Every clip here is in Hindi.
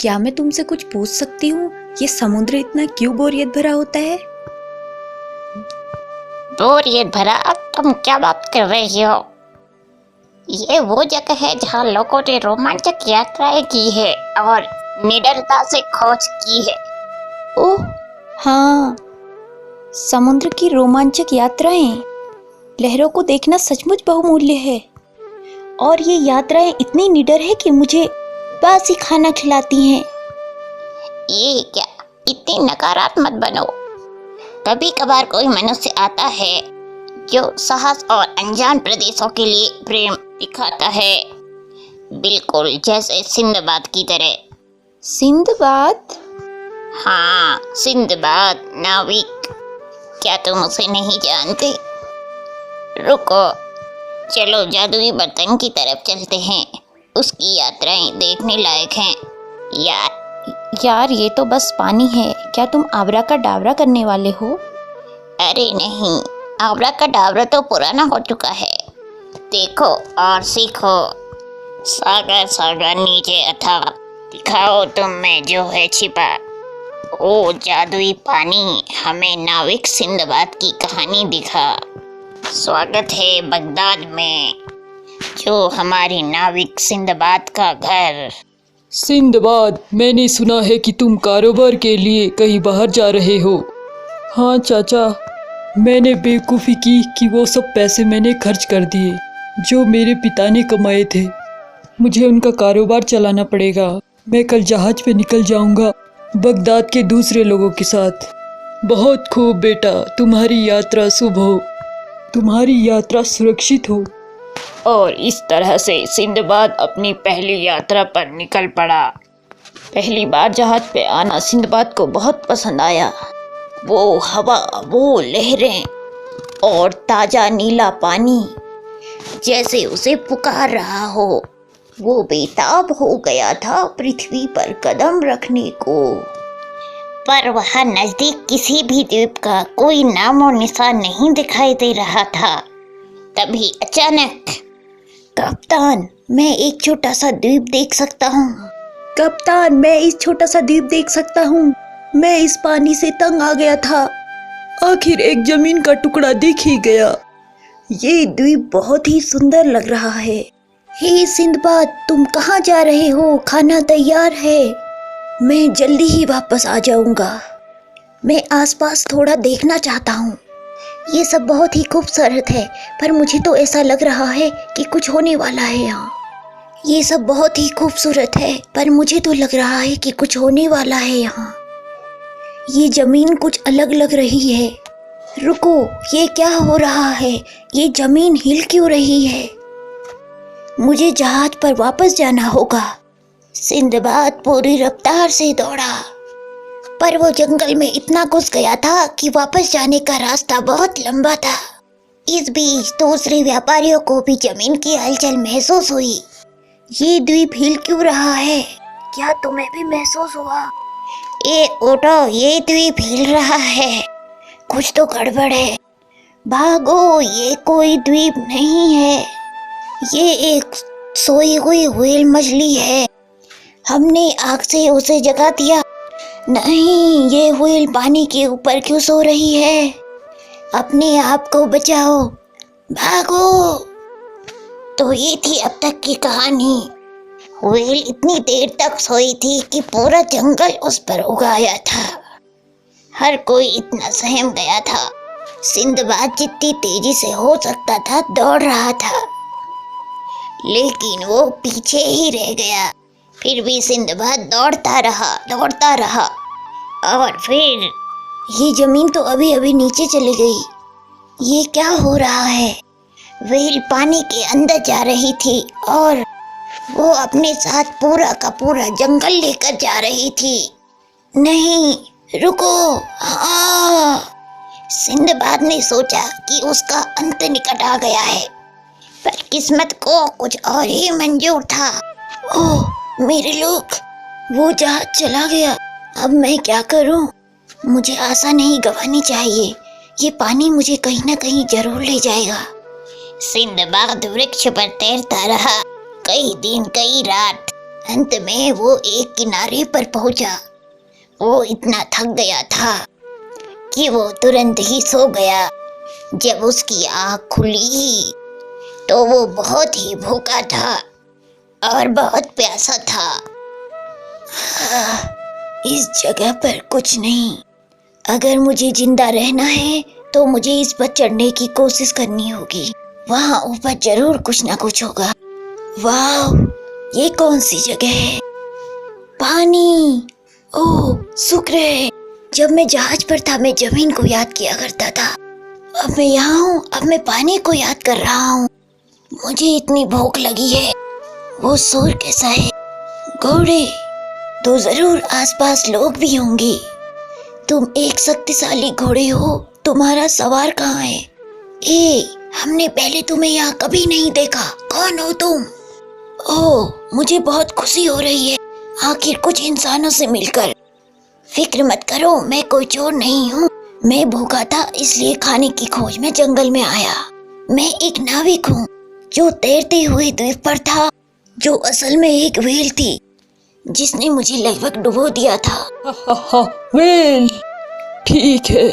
क्या मैं तुमसे कुछ पूछ सकती हूँ? ये समुद्र इतना क्यों बोरियत भरा होता है? बोरियत भरा? तुम क्या बात कर रही हो? ये वो जगह है जहाँ लोगों ने रोमांचक यात्राएं की है और निडरता से खोज की है। ओह हाँ, समुद्र की रोमांचक यात्राएं। लहरों को देखना सचमुच बहुमूल्य है और ये यात्राएं इतनी निडर है कि मुझे बासी खाना खिलाती हैं। ये क्या, इतनी नकारात्मक बनो। कभी कभार कोई मनुष्य आता है जो साहस और अनजान प्रदेशों के लिए प्रेम दिखाता है, बिल्कुल जैसे सिंदबाद की तरह। सिंदबाद? हाँ, सिंदबाद नाविक। क्या तुम उसे नहीं जानते? रुको, चलो जादुई बर्तन की तरफ चलते हैं। उसकी यात्राएं देखने लायक हैं। यार ये तो बस पानी है। क्या तुम आबरा का डावरा करने वाले हो? अरे नहीं, आबरा का डावरा तो पुराना हो चुका है। देखो और सीखो। सागर सागर नीचे अथाह, दिखाओ तुम में जो है छिपा। ओ जादुई पानी, हमें नाविक सिंदबाद की कहानी दिखा। स्वागत है बगदाद में, जो हमारी नाविक सिंदबाद का घर। सिंदबाद, मैंने सुना है कि तुम कारोबार के लिए कहीं बाहर जा रहे हो। हाँ चाचा, मैंने बेवकूफ़ी की कि वो सब पैसे मैंने खर्च कर दिए जो मेरे पिता ने कमाए थे। मुझे उनका कारोबार चलाना पड़ेगा। मैं कल जहाज़ पे निकल जाऊंगा बगदाद के दूसरे लोगों के साथ। बहुत खूब बेटा, तुम्हारी यात्रा शुभ हो, तुम्हारी यात्रा सुरक्षित हो। और इस तरह से सिंदबाद अपनी पहली यात्रा पर निकल पड़ा। पहली बार जहाज पे आना सिंदबाद को बहुत पसंद आया। वो हवा, वो लहरें और ताज़ा नीला पानी जैसे उसे पुकार रहा हो। वो बेताब हो गया था पृथ्वी पर कदम रखने को। पर वहाँ नजदीक किसी भी द्वीप का कोई नामो निशान नहीं दिखाई दे रहा था। तभी अचानक, कप्तान, मैं एक छोटा सा द्वीप देख सकता हूँ। कप्तान, मैं इस छोटा सा द्वीप देख सकता हूँ। मैं इस पानी से तंग आ गया था। आखिर एक जमीन का टुकड़ा दिख ही गया। ये द्वीप बहुत ही सुंदर लग रहा है। हे सिंदबाद, तुम कहाँ जा रहे हो? खाना तैयार है। मैं जल्दी ही वापस आ जाऊंगा। मैं आसपास थोड़ा देखना चाहता हूँ। ये सब बहुत ही खूबसूरत है, पर मुझे तो ऐसा लग रहा है कि कुछ होने वाला है यहाँ। ये सब बहुत ही खूबसूरत है, पर मुझे तो लग रहा है कि कुछ होने वाला है यहाँ। ये जमीन कुछ अलग लग रही है। रुको, ये क्या हो रहा है? ये जमीन हिल क्यों रही है? मुझे जहाज पर वापस जाना होगा। सिंदबाद पूरी रफ्तार से दौड़ा, पर वो जंगल में इतना घुस गया था कि वापस जाने का रास्ता बहुत लंबा था। इस बीच दूसरे व्यापारियों को भी जमीन की हलचल महसूस हुई। ये द्वीप हिल क्यों रहा है? क्या तुम्हें भी महसूस हुआ? ए उठो, ये द्वीप हिल रहा है। कुछ तो गड़बड़ है। भागो, ये कोई द्वीप नहीं है। ये एक सोई हुई व्हेल मछली है। हमने आग से उसे जगा दिया। नहीं, ये व्हेल पानी के ऊपर क्यों सो रही है? अपने आप को बचाओ, भागो। तो ये थी अब तक की कहानी। व्हेल इतनी देर तक सोई थी कि पूरा जंगल उस पर उगाया था। हर कोई इतना सहम गया था। सिंदबाद जितनी तेजी से हो सकता था दौड़ रहा था, लेकिन वो पीछे ही रह गया। फिर भी सिंदबाद दौड़ता रहा और फिर ये जमीन तो अभी अभी नीचे चली गई। ये क्या हो रहा है? व्हेल पानी के अंदर जा रही थी और वो अपने साथ पूरा का पूरा जंगल लेकर जा रही थी। नहीं, रुको। हाँ, सिंदबाद ने सोचा कि उसका अंत निकट आ गया है, पर किस्मत को कुछ और ही मंजूर था। ओह मेरे लोग, वो जहाज चला गया। अब मैं क्या करूं? मुझे आशा नहीं गंवानी चाहिए। ये पानी मुझे कहीं ना कहीं जरूर ले जाएगा। सिंदबाद वृक्ष पर तैरता रहा, कई दिन कई रात। अंत में वो एक किनारे पर पहुंचा। वो इतना थक गया था कि वो तुरंत ही सो गया। जब उसकी आँख खुली तो वो बहुत ही भूखा था और बहुत प्यासा था। इस जगह पर कुछ नहीं। अगर मुझे जिंदा रहना है तो मुझे इस पर चढ़ने की कोशिश करनी होगी। वहाँ ऊपर जरूर कुछ ना कुछ होगा। वाह, ये कौन सी जगह है? पानी। ओह, शुक्र है जब मैं जहाज पर था मैं जमीन को याद किया करता था। अब मैं यहाँ हूँ, अब मैं पानी को याद कर रहा हूँ। मुझे इतनी भूख लगी है। वो शोर कैसा है? घोड़े तो जरूर आसपास लोग भी होंगे। तुम एक शक्तिशाली घोड़े हो, तुम्हारा सवार कहाँ है? हमने पहले तुम्हें यहाँ कभी नहीं देखा। कौन हो तुम? ओह, मुझे बहुत खुशी हो रही है आखिर कुछ इंसानों से मिलकर। फिक्र मत करो, मैं कोई चोर नहीं हूँ। मैं भूखा था इसलिए खाने की खोज में जंगल में आया। मैं एक नाविक हूँ जो तैरते हुए द्वीप पर था, जो असल में एक व्हेल थी जिसने मुझे लगभग डुबो दिया था। वेल, ठीक है।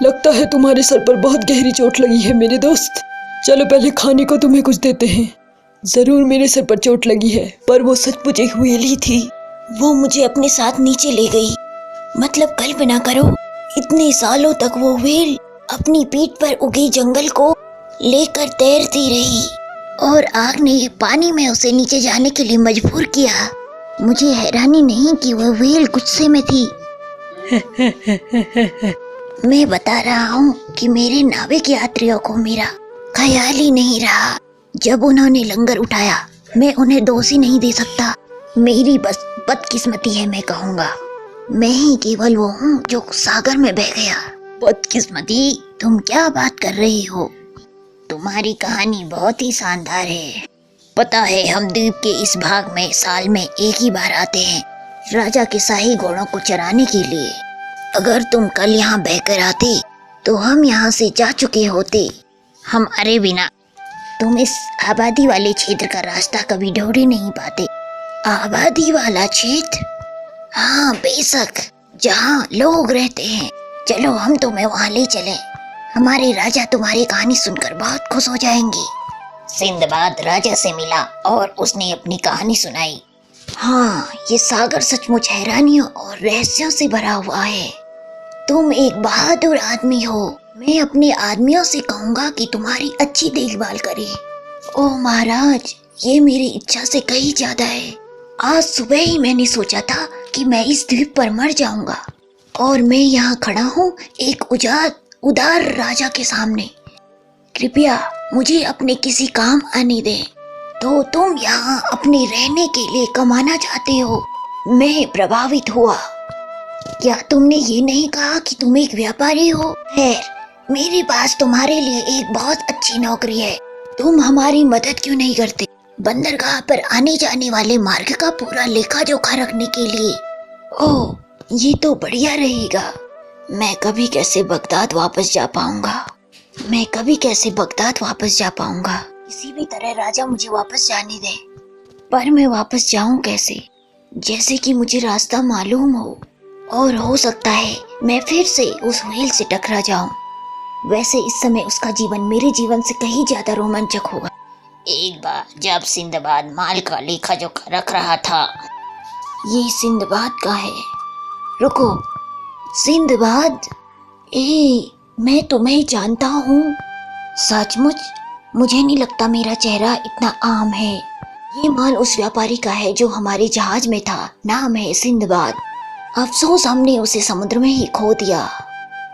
लगता है तुम्हारे सर पर बहुत गहरी चोट लगी है मेरे दोस्त। चलो पहले खाने को तुम्हें कुछ देते हैं। जरूर मेरे सर पर चोट लगी है, पर वो सचमुच एक व्हेल ही थी। वो मुझे अपने साथ नीचे ले गई। मतलब कल्पना करो, इतने सालों तक वो व्हेल अपनी पीठ पर उगे जंगल को लेकर तैरती रही और आग ने पानी में उसे नीचे जाने के लिए मजबूर किया। मुझे हैरानी नहीं कि वह व्हेल गुस्से में थी। मैं बता रहा हूँ कि मेरे नाविक यात्रियों को मेरा ख्याल ही नहीं रहा जब उन्होंने लंगर उठाया। मैं उन्हें दोषी नहीं दे सकता। मेरी बस बदकिस्मती है, मैं कहूँगा। मैं ही केवल वो हूँ जो सागर में बह गया। बदकिस्मती? तुम क्या बात कर रही हो? तुम्हारी कहानी बहुत ही शानदार है। पता है, हम द्वीप के इस भाग में साल में एक ही बार आते हैं, राजा के शाही घोड़ों को चराने के लिए। अगर तुम कल यहाँ बहकर आते तो हम यहाँ से जा चुके होते। हमारे बिना तुम इस आबादी वाले क्षेत्र का रास्ता कभी ढूंढ ही नहीं पाते। आबादी वाला क्षेत्र? हाँ बेशक, जहाँ लोग रहते हैं। चलो हम तुम्हें वहाँ ले चले। हमारे राजा तुम्हारी कहानी सुनकर बहुत खुश हो जाएंगे। सिंदबाद राजा से मिला और उसने अपनी कहानी सुनाई। हाँ, ये सागर सचमुच हैरानियों और रहस्यों से भरा हुआ है। तुम एक बहादुर आदमी हो। मैं अपने आदमियों से कहूँगा कि तुम्हारी अच्छी देखभाल करें। ओह महाराज, ये मेरी इच्छा से कहीं ज्यादा है। आज सुबह ही मैंने सोचा था कि मैं इस द्वीप पर मर जाऊंगा और मैं यहाँ खड़ा हूँ एक उदार राजा के सामने। कृपया मुझे अपने किसी काम आने दें। तो तुम यहाँ अपने रहने के लिए कमाना चाहते हो? मैं प्रभावित हुआ। क्या तुमने ये नहीं कहा कि तुम एक व्यापारी हो? खैर, मेरे पास तुम्हारे लिए एक बहुत अच्छी नौकरी है। तुम हमारी मदद क्यों नहीं करते? बंदरगाह पर आने जाने वाले मार्ग का पूरा लेखा जोखा रखने के लिए। ओह, ये तो बढ़िया रहेगा। मैं कभी कैसे बगदाद वापस जा पाऊंगा? किसी भी तरह राजा मुझे वापस जाने दे। पर मैं वापस जाऊं कैसे? जैसे कि मुझे रास्ता मालूम हो, और हो सकता है मैं फिर से उस व्हेल से टकरा जाऊं। वैसे इस समय उसका जीवन मेरे जीवन से कहीं ज्यादा रोमांचक होगा। एक बार जब सिंदबाद माल का लेखा जोखा रख रहा था। ये सिंदबाद का है। रुको, सिंदबाद? मैं तुम्हें जानता हूँ। सचमुच? मुझे नहीं लगता मेरा चेहरा इतना आम है। ये माल उस व्यापारी का है जो हमारे जहाज में था। नाम है सिंदबाद। अफसोस हमने उसे समुद्र में ही खो दिया।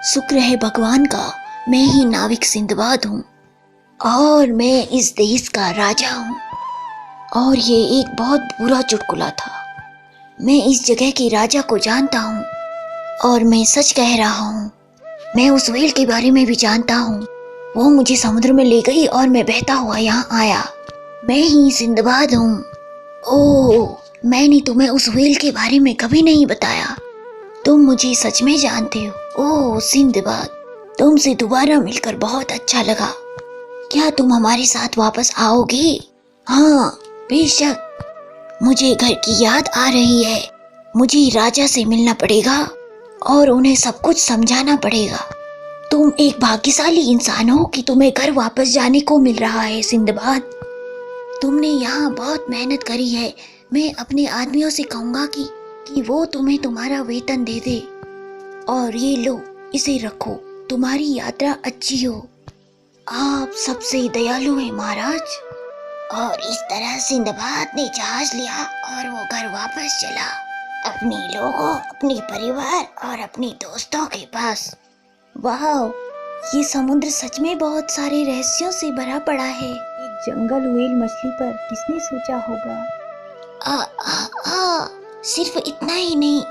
शुक्र है भगवान का, मैं ही नाविक सिंदबाद हूँ और मैं इस देश का राजा हूँ। और ये एक बहुत बुरा चुटकुला था। मैं इस जगह के राजा को जानता हूँ और मैं सच कह रहा हूँ। मैं उस व्हेल के बारे में भी जानता हूँ। वो मुझे समुद्र में ले गई और मैं बहता हुआ यहाँ आया। मैं ही सिंदबाद हूँ। ओह, मैंने तुम्हें उस व्हेल के बारे में कभी नहीं बताया। तुम मुझे सच में जानते हो। ओह सिंदबाद, तुमसे दोबारा मिलकर बहुत अच्छा लगा। क्या तुम हमारे साथ वापस आओगे? हाँ बेशक। मुझे घर की याद आ रही है। मुझे राजा से मिलना पड़ेगा और उन्हें सब कुछ समझाना पड़ेगा। तुम एक भाग्यशाली इंसान हो कि तुम्हें घर वापस जाने को मिल रहा है सिंदबाद। तुमने यहाँ बहुत मेहनत करी है। मैं अपने आदमियों से कहूँगा कि वो तुम्हें तुम्हारा वेतन दे दे। और ये लो, इसे रखो। तुम्हारी यात्रा अच्छी हो। आप सबसे दयालु हैं महाराज। और इस तरह सिंदबाद ने जहाज लिया और वो घर वापस चला, अपने लोगों, अपने परिवार और अपने दोस्तों के पास। वाह, ये समुद्र सच में बहुत सारे रहस्यों से भरा पड़ा है। एक जंगल व्हेल मछली पर किसने सोचा होगा। सिर्फ इतना ही नहीं,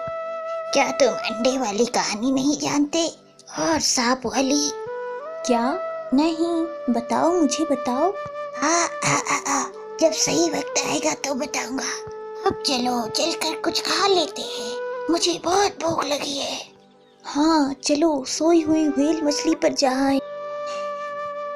क्या तुम अंडे वाली कहानी नहीं जानते और सांप वाली? क्या? नहीं, बताओ, मुझे बताओ। जब सही वक्त आएगा तो बताऊंगा। अब चलो, चलकर कुछ खा लेते हैं, मुझे बहुत भूख लगी है। हाँ चलो, सोई हुई व्हेल मछली पर जाएं।